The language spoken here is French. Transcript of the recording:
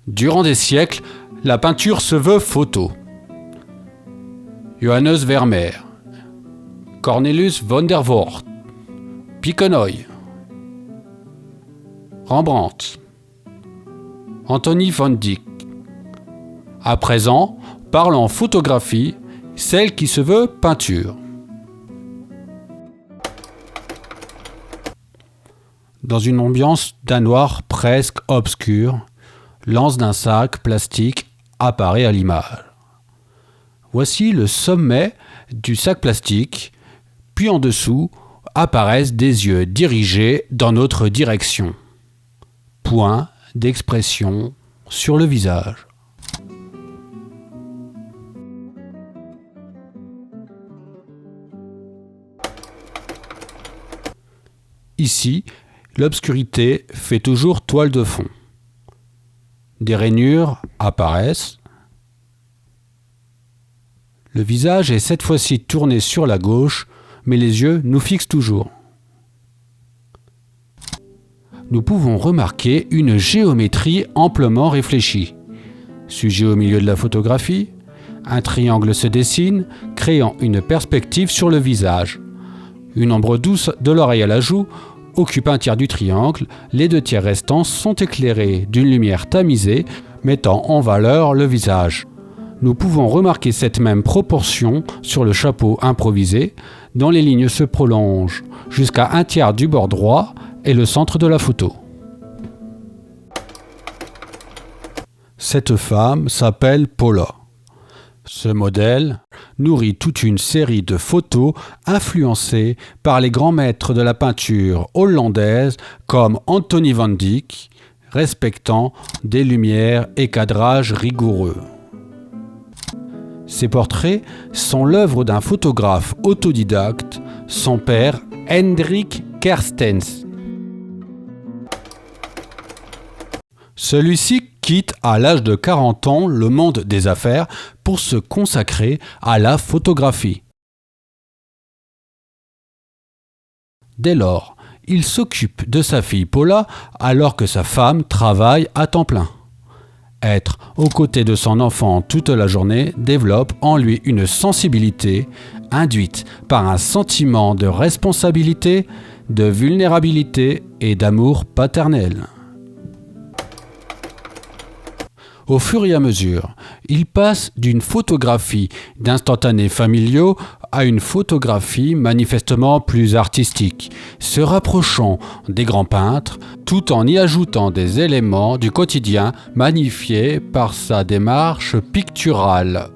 Durant des siècles, la peinture se veut photo. Johannes Vermeer, Cornelius van der Voort, Piquenoy, Rembrandt, Anthony van Dyck. À présent, parlons photographie, celle qui se veut peinture. Dans une ambiance d'un noir presque obscur, l'anse d'un sac plastique apparaît à l'image. Voici le sommet du sac plastique, puis en dessous apparaissent des yeux dirigés dans notre direction. Point d'expression sur le visage. Ici, l'obscurité fait toujours toile de fond. Des rainures apparaissent. Le visage est cette fois-ci tourné sur la gauche, mais les yeux nous fixent toujours. Nous pouvons remarquer une géométrie amplement réfléchie. Sujet au milieu de la photographie, un triangle se dessine, créant une perspective sur le visage. Une ombre douce de l'oreille à la joue occupe un tiers du triangle, les 2 tiers restants sont éclairés d'une lumière tamisée, mettant en valeur le visage. Nous pouvons remarquer cette même proportion sur le chapeau improvisé, dont les lignes se prolongent jusqu'à un tiers du bord droit et le centre de la photo. Cette femme s'appelle Paula. Ce modèle nourrit toute une série de photos influencées par les grands maîtres de la peinture hollandaise comme Anthony van Dyck, respectant des lumières et cadrages rigoureux. Ces portraits sont l'œuvre d'un photographe autodidacte, son père Hendrik Kerstens. Celui-ci quitte à l'âge de 40 ans le monde des affaires pour se consacrer à la photographie. Dès lors, il s'occupe de sa fille Paula alors que sa femme travaille à temps plein. Être aux côtés de son enfant toute la journée développe en lui une sensibilité induite par un sentiment de responsabilité, de vulnérabilité et d'amour paternel. Au fur et à mesure, il passe d'une photographie d'instantanés familiaux à une photographie manifestement plus artistique, se rapprochant des grands peintres, tout en y ajoutant des éléments du quotidien magnifiés par sa démarche picturale.